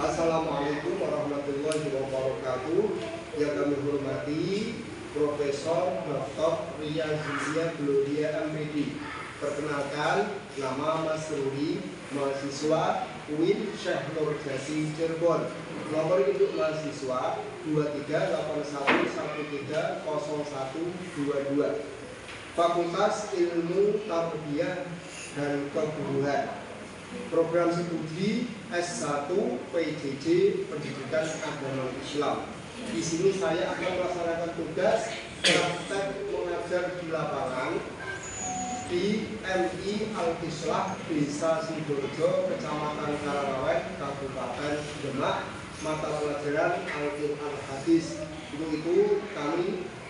Assalamualaikum warahmatullahi wabarakatuh. Yang kami hormati Profesor Dr. Ria Zulia Gloria MPD. Perkenalkan, nama Mas Rudi, mahasiswa UIN Syekh Nur Jasi Cirebon. Nomor induk mahasiswa 2381130122. Fakultas Ilmu Tarbiyah dan Keguruan. Program studi S1 PJJ Pendidikan Agama Islam. Di sini saya akan melaksanakan tugas praktek mengajar di lapangan di MI Al-Kislah Desa Sidoarjo, Kecamatan Karawet, Kabupaten Demak, mata pelajaran Al-Quran Hadis. Untuk itu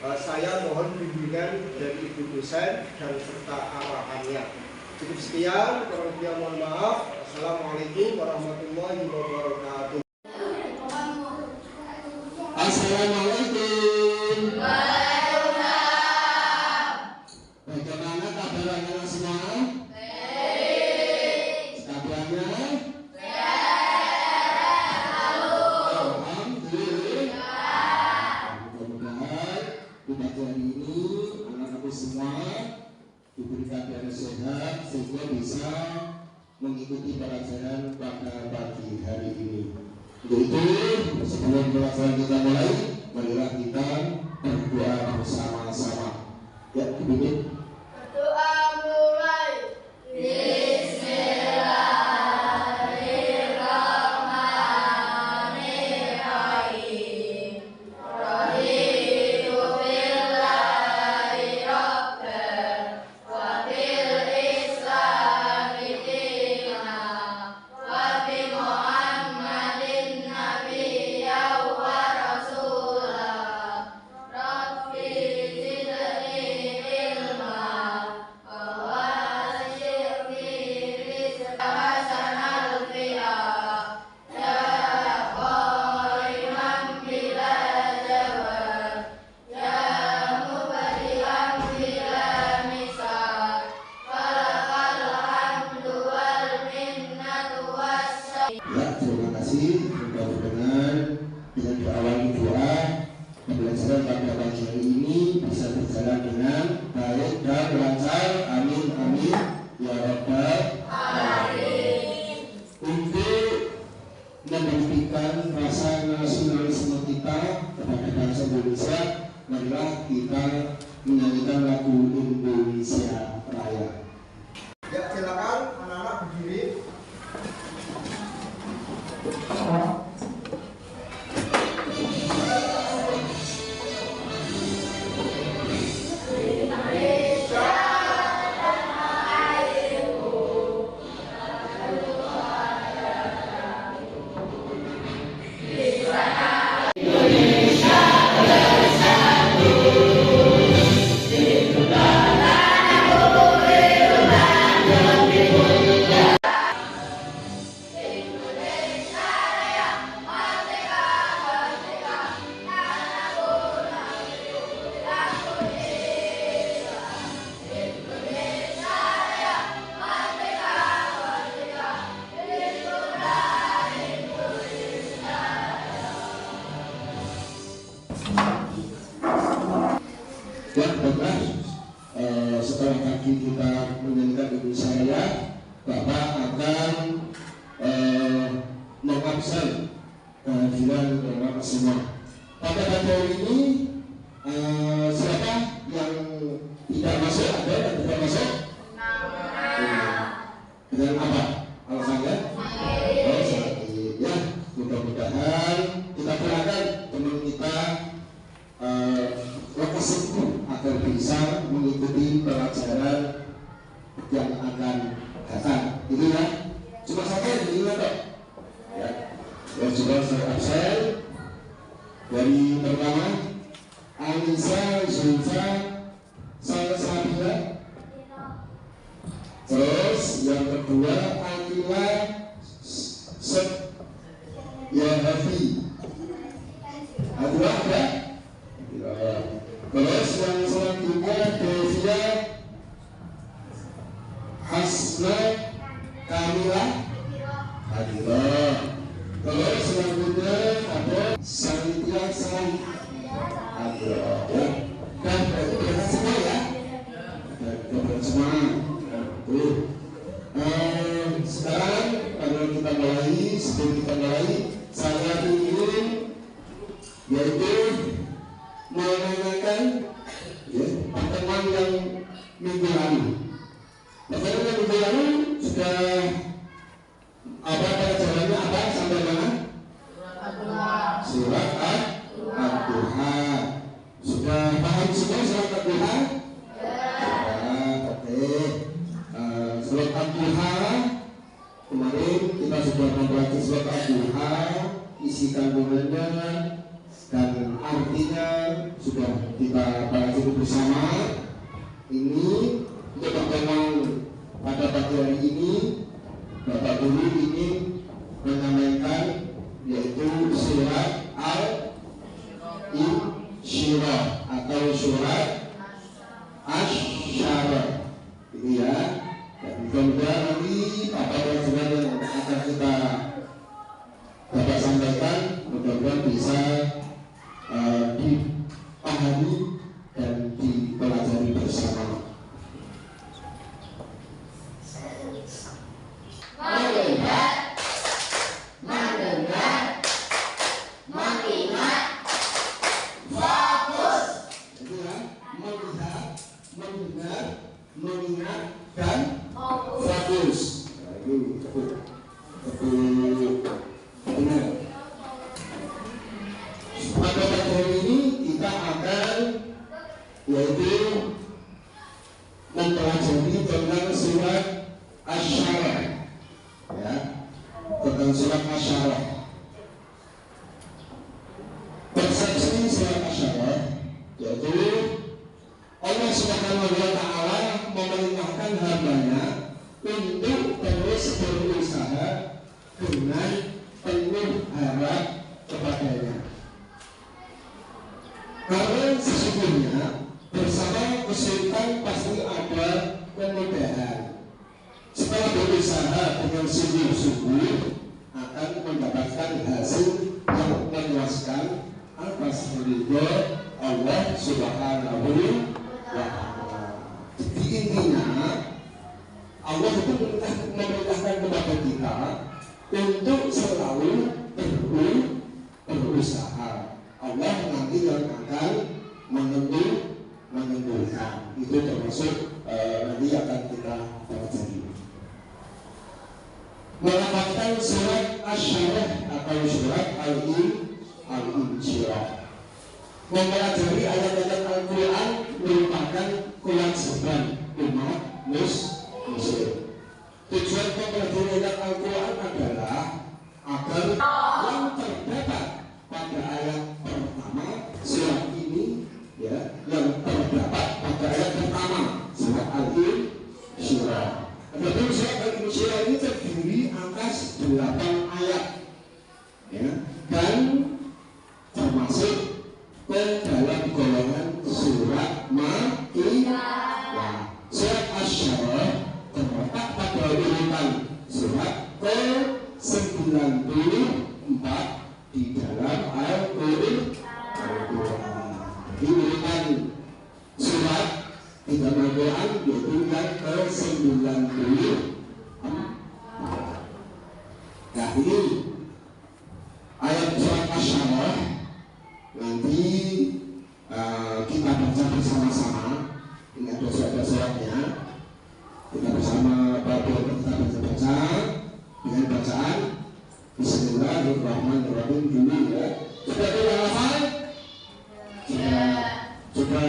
saya mohon bimbingan dari Ibu dosen dan serta arahannya. Cukup sekian, kurang lebih mohon maaf. Assalamualaikum warahmatullahi wabarakatuh. Assalamualaikum. Bagaimana kabar anak semua? Baik. Kabarnya? Alhamdulillah. Mudah-mudahan di pagi hari ini anak-anak semua diberikan keadaan sehat sehingga bisa mengikuti pelajaran pada pagi hari ini. Untuk itu, sebelum pelajaran kita mulai, marilah kita berdoa bersama-sama. Ya, dipimpin. Berdoa mulai. Mudah-mudahan dengan diawali doa pembelajaran pada pagi hari ini bisa berjalan dengan baik dan lancar. Amin amin ya rabbal alamin. Untuk membuktikan rasa nasionalisme kita kepada bangsa Indonesia, marilah kita menyanyikan lagu Indonesia Raya. Ya, silakan anak-anak berdiri. Ya, baiklah. Setelah tadi kita menyanyikan Indonesia Raya, Bapak akan mengabsen kehadiran anak semua. Pada pagi hari ini, siapa yang tidak masuk? Ada yang tidak masuk? Dengan apa? Alasannya? Oh, sakit. Ya, mudah-mudahan kita doakan teman kita lekas sembuh agar bisa mengikuti pelajaran yang akan datang. Itu ya, cuma satu ini ya. Yang juga saya absen dari pertama Anissa Zulfa Salsabila, terus yang kedua Akila Ya Hafi Adwa ada. Terus yang selanjutnya Devia Hasna Kamila Hadira. Terus Ya. Dan berarti berangkat semua ya. Berangkat semua. Tuh. Sekarang sebelum kita mulai, saya ingin yaitu menanyakan ya, pertemuan yang minggu lalu. Pertemuan yang minggu lalu sudah apa pelajarannya apa sampai mana? Surat Ad-Duha. Sudah paham semua surat Ad-Duha? Oke. Surat Ad-Duha kemarin kita sudah mempelajari surat Ad-Duha, isi kandungannya dan artinya sudah kita pelajari bersama. Ini untuk pertemuan pada pagi hari ini, Bapak Guru ingin menyampaikan yaitu surat Al-Insyirah atau surat Asy-Syarah. Ini ya. Dan mudah-mudahan nanti apa pelajaran yang akan kita dapat sampaikan mudah-mudahan bisa dipahami dan dipelajari bersama. Mengingat dan fokus. Benar. Pada pagi hari ini kita akan yaitu mempelajari tentang surat Asy-Syarah. Ya, tentang surat Asy-Syarah. Persepsi surat Asy-Syarah yaitu Allah Subhanahu wa Ta'ala memerintahkan hambanya untuk terus berusaha dengan penuh harap kepadanya. Karena sesungguhnya bersama kesulitan pasti ada kemudahan. Setelah berusaha dengan sungguh-sungguh akan mendapatkan hasil yang memuaskan atas ridho Allah Subhanahu wa Ta'ala. Jadi intinya Allah itu memerintahkan kepada kita untuk selalu berusaha. Allah nanti yang akan menentukan. Itu termasuk nanti akan kita pelajari. Melafalkan surat Asy-Syarah atau surat Al-Insyirah. Mempelajari ayat-ayat Al-Quran merupakan kewajiban umat muslim. Tujuan mempelajari ayat Al-Quran adalah agar yang terdapat pada ayat pertama surat ini, ya, yang terdapat pada ayat pertama surat Al-Insyirah. Adapun surat Al-Insyirah ini terdiri atas 8 ayat, ya, dan termasuk ke dalam golongan surat Makkiyah. Surat Asy-Syarah terletak pada urutan surat ke-94 di dalam Al-Quran. Di urutan surat di dalam Al-Quran yaitu yang ke-94. Nah, ini ayat surat Asy-Syarah. Nanti kita baca bersama-sama. Ini ada surat-suratnya. Kita bersama Bapak kita baca dengan bacaan Bismillahirrahmanirrahim dulu ya. Sudah hafal? Sudah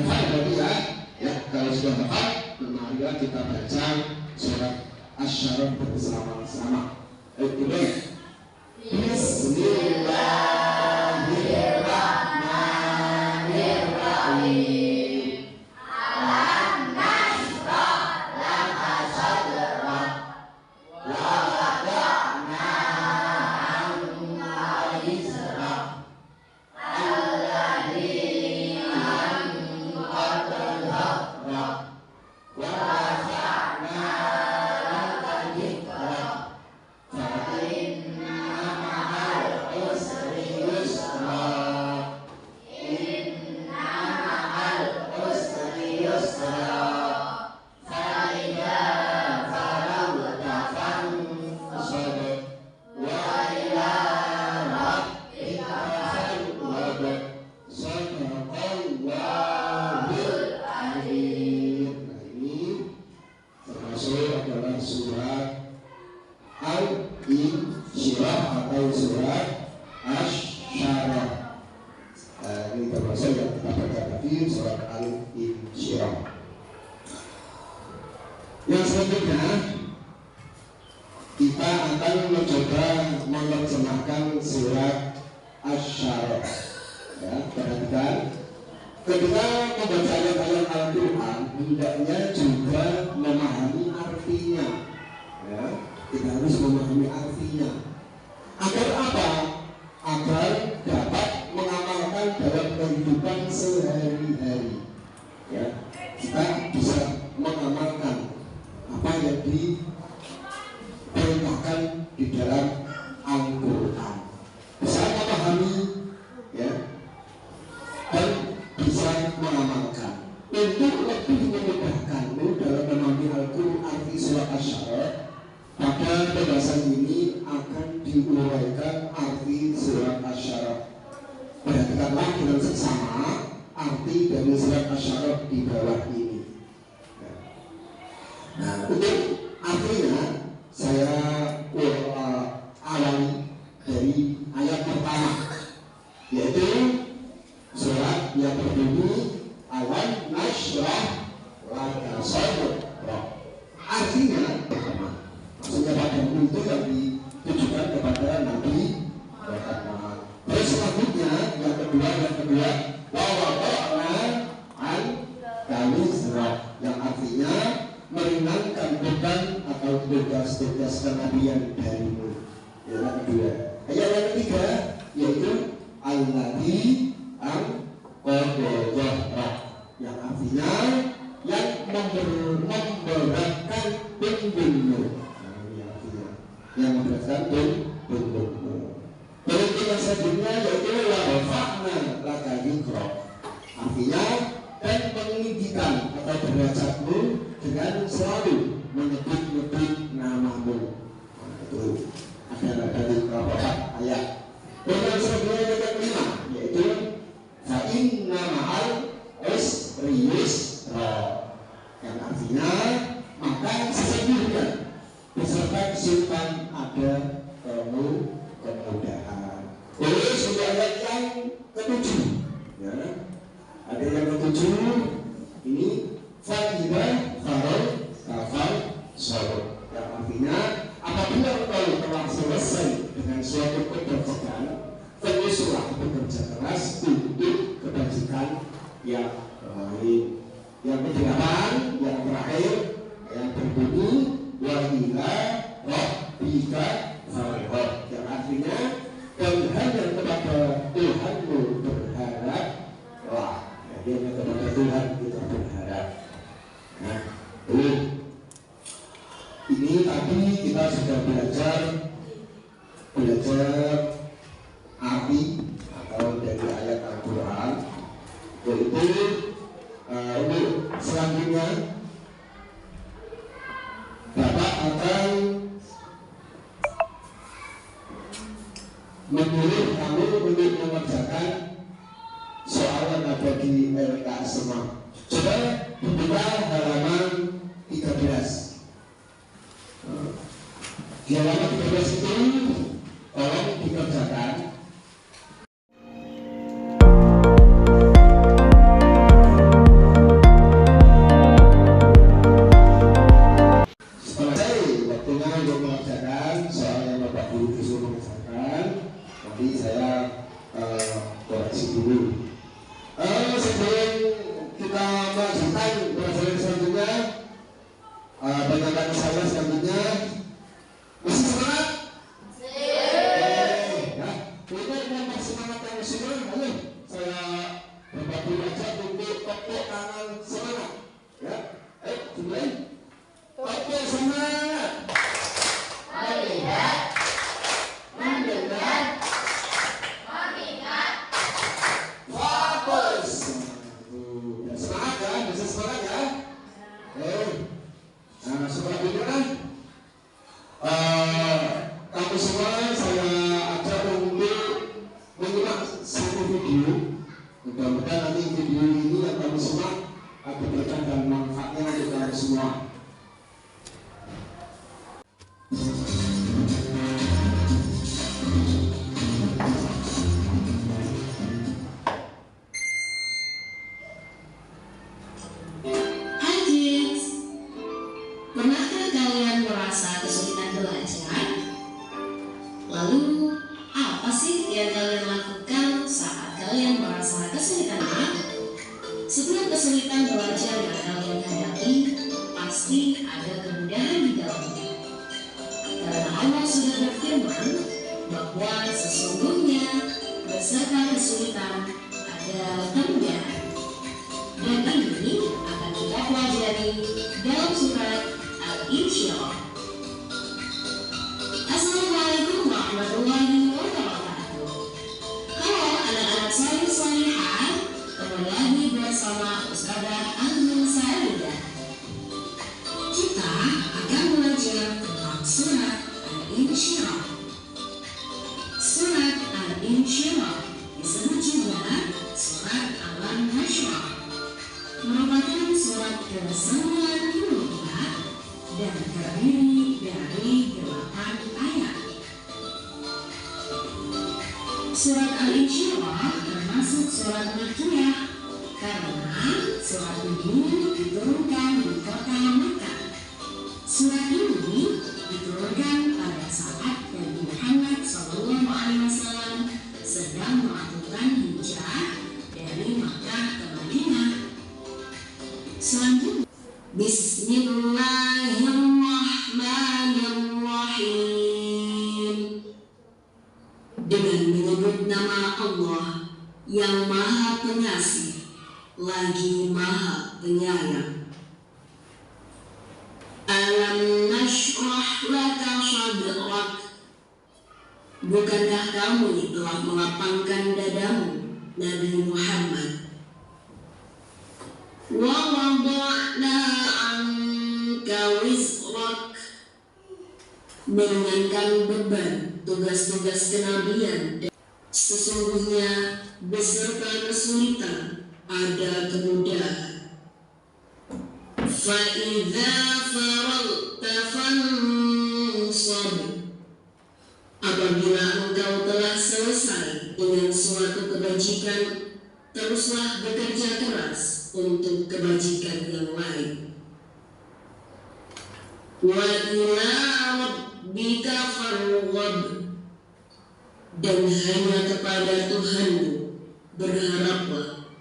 hafal berarti ya? Ya, kalau sudah hafal, mari kita baca surat Asy-Syarah bersama-sama. Ayo, Bismillahirrahmanirrahim. di surat Al-Insyirah. Yang selanjutnya kita akan mencoba menerjemahkan surat Asy-Syarah. Ya, perhatikan. Ketika membaca ayat-ayat Al-Quran, hendaknya juga memahami artinya. Ya, kita harus memahami artinya. Agar apa? Agar dapat mengamalkan dalam kehidupan sehari-hari. Ya, kita bisa mengamalkan apa yang diperintahkan di dalam Al-Quran. Bisa memahami, ya, dan bisa mengamalkan. Untuk lebih memudahkanmu dalam memahami Al-Quran arti surat Asy-Syarah, pada pembahasan ini akan diuraikan arti surat Asy-Syarah. Perhatikanlah dengan seksama arti dari surat Asy-Syarah di bawah ini. Nah, untuk artinya saya awali dari ayat pertama, yaitu surat yang berbunyi alam nasyrah laka sadrak. Artinya pertama, maksudnya pada itu yang ditujukan kepada Nabi Muhammad. Terus selanjutnya yang kedua wa wada'na an kawizra, yang artinya meringankan beban atau tugas-tugas kenabian darimu. Yang kedua. Ayat yang ketiga yaitu alladzi qadara, yang artinya yang memberatkan punggungmu. Yang memberatkan punggungmu. Berikut yang selanjutnya yaitu wa rafa'na laka dzikra, artinya dan meninggikan atau derajatmu dengan selalu menyebut-nyebut namamu. Nah, itu ada dari beberapa ayat. Dan selanjutnya yang kelima yaitu fa inna ma'al usri yusra, yang artinya maka sesungguhnya beserta kesulitan ada kemudahan. Oleh sudah ayat yang ketujuh, ya. Ada yang ketujuh ini fa'idha farol kafal sorot, yang artinya apabila engkau telah selesai dengan suatu kebajikan, teruslah bekerja keras untuk kebajikan yang lain. Yang kedelapan, yang terakhir, yang berbunyi wa ila rabbika farghab, yang artinya dan hanya kepada Tuhanmu berharap lah. Jadi hanya kepada Tuhan kita berharap. Nah, ini tadi kita sudah belajar arti atau dari ayat Al-Quran. Yaitu untuk selanjutnya Bapak akan menyuruh kamu untuk mengerjakan soal yang ada di LKS semua. Coba dibuka halaman 13. Di halaman 13 itu tolong dikerjakan. Setelah saya waktunya untuk mengerjakan soal yang Bapak Guru disuruh mengerjakan, nanti saya koreksi dulu. Sebelum kita melanjutkan pelajaran selanjutnya, penyampaian saya selanjutnya, masih semangat? Ya, kita yang semangat yang semua, ayo saya Bapak Guru ajak untuk tepuk tangan semangat, ya. Ayo, dimulai. Oke, semangat. Melihat, mendengar, mengingat, fokus. Ya, semangat ya, bisa semangat ya. Nah, selanjutnya kamu semua saya ajak untuk menyimak satu video. Mudah-mudahan nanti video ini yang kamu simak akan berkah dan manfaatnya untuk kamu semua. kesulitan belajar yang kalian hadapi, pasti ada kemudahan di dalamnya. Karena Allah sudah berfirman bahwa sesungguhnya beserta kesulitan ada kemudahan. Dan ini akan kita pelajari dalam surat Al-Insyirah. Assalamualaikum warahmatullahi wabarakatuh. Halo anak-anak salih-salihah, kembali lagi bersama Ustazah Anul Saidah. Kita akan belajar tentang surat Al-Insyirah. Surat Al-Insyirah disebut juga surat Al-Nashrah, merupakan surat ke-92 dan terdiri dari 8 ayat. Surat Al-Insyirah termasuk surat Makkiyah karena surat ini diturunkan di kota Makkah. Surat ini diturunkan pada saat Nabi Muhammad SAW sedang melakukan hijrah dari Makkah ke Madinah. Selanjutnya, Bismillahirrahmanirrahim. Dengan menyebut nama Allah yang Maha Pengasih lagi Maha Penyayang. Alam nashrah laka sadrak. Bukankah kamu telah melapangkan dadamu, Nabi Muhammad? Wa wada'na anka wizrak. Meringankan beban tugas-tugas kenabian. Sesungguhnya beserta kesulitan ada kemudahan. Fa'idha faragta fansab. Apabila engkau telah selesai dengan suatu kebajikan, teruslah bekerja keras untuk kebajikan yang lain. Wa ila rabbika farghab. Dan hanya kepada Tuhanmu berharaplah.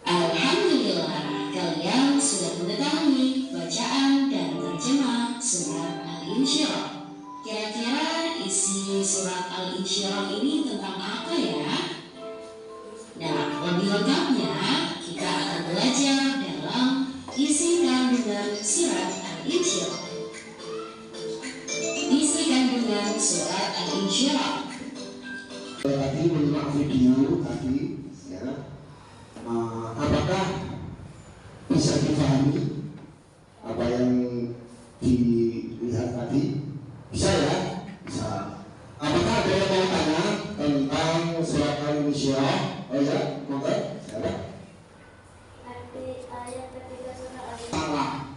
Alhamdulillah, kalian sudah mengetahui bacaan dan terjemah surat Al-Insyirah. Kira-kira isi surat Al-Insyirah ini tentang apa ya? Nah, lebih lengkapnya kita akan belajar dalam isi kandungan surat Al-Insyirah. Isi kandungan surat Al-Insyirah. Tadi menyimak video tadi, ya, apakah bisa dipahami apa yang dilihat tadi? Bisa ya? Bisa. Apakah ada yang mau tanya tentang surat Al-Insyirah? Oh ya, monggo. Siapa? Arti ayat ketiga surat Al-Insyirah. Salah.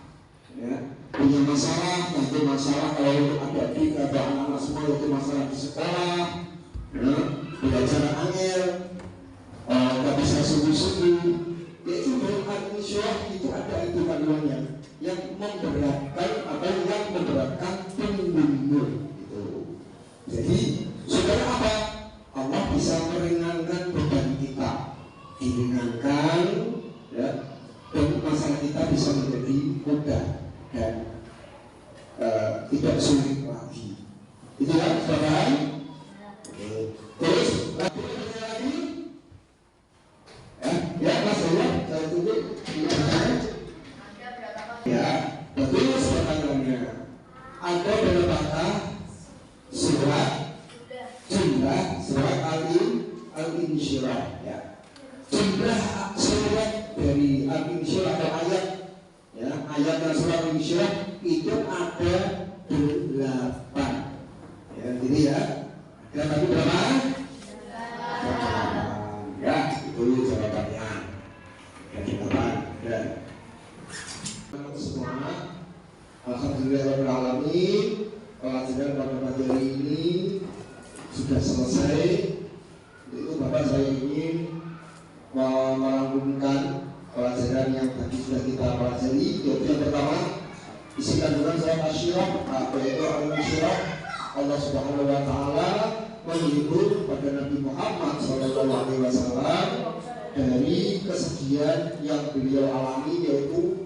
Ya. Punya masalah, nanti masalah kalau adik-adik atau anak-anak semua itu masalah di sekolah, ya, belajar angel, nggak bisa sungguh-sungguh. Yaitu dalam Al-Insyirah itu ada itu kandungannya yang memberatkan atau yang memberatkan pengguna itu. Jadi supaya apa? Allah bisa meringankan beban kita, diringankan, ya, dan masalah kita bisa menjadi mudah dan tidak sulit lagi. Itu kan, saudara? Oke. Terus lagi ya Mas Ayah, saya tunjuk. Ya, betul pertanyaannya. Ada berapakah surat jumlah surat Al-Insyirah? Ya. Jumlah surat dari Al-Insyirah atau ayat, ya, ayat dan surat Al-Insyirah itu ada 8. Ya, jadi ya. Ada tadi berapa? 8. Ya, itu jawabannya. Ada 8. Ya. Semua, alhamdulillahirobbilalamin, pelajaran pada materi ini sudah selesai. Itu Bapak saya ingin merangkumkan pelajaran yang tadi sudah kita pelajari. Yang pertama, isi kandungan surat Asy-Syirah, yaitu Al-Insyirah. Allah Subhanahu wa Ta'ala menghibur pada Nabi Muhammad SAW dari kesedihan yang beliau alami, yaitu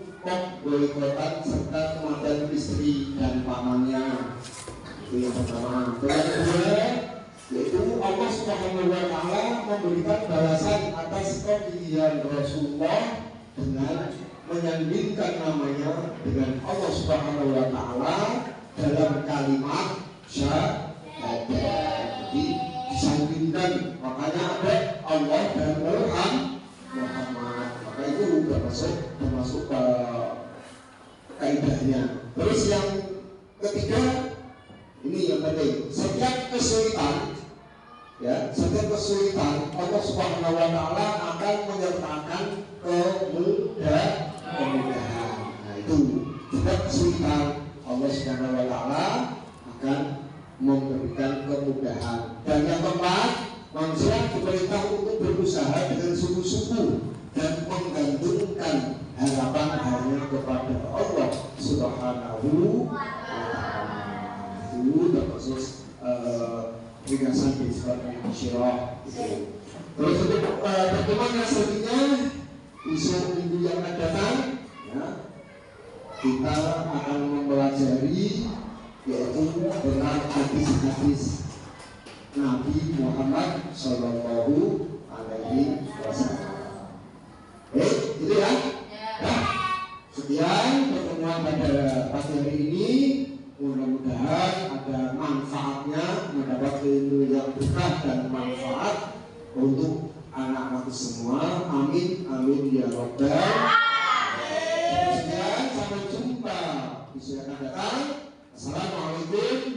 boikotan serta kematian istri dan pamannya. Itu yang pertama. Yang kedua, yaitu Allah Subhanahu wa Ta'ala memberikan balasan atas kegigihan Rasulullah dengan menyandingkan namanya dengan Allah Subhanahu wa Ta'ala dalam kalimat syahadat. Jadi disandingkan, makanya ada Allah dan Muhammad. Maka itu termasuk kaidahnya. Terus yang ketiga, ini yang penting, setiap kesulitan Allah Subhanahu wa Ta'ala akan menyertakan kemudahan. Nah itu, setiap kesulitan Allah Subhanahu wa Ta'ala akan memberikan kemudahan. Dan yang keempat, manusia diperintah untuk berusaha dengan sungguh-sungguh dan menggantungkan harapan hanya kepada Allah Subhanahu wa Ta'ala. Itu termasuk ringkasan di surat Al-Syirah. Terus untuk pertemuan yang selanjutnya besok minggu yang akan datang, ya, kita akan mempelajari yaitu tentang hadis-hadis Nabi Muhammad Sallallahu Alaihi Wasallam. Gitu ya. Nah, sekian pertemuan pada pagi hari ini. Mudah-mudahan ada manfaatnya, mendapat ilmu yang berkah dan manfaat untuk anak-anak semua. Amin, amin ya rabbal alamin. Sekian, sampai jumpa. Bisa akan datang. Assalamualaikum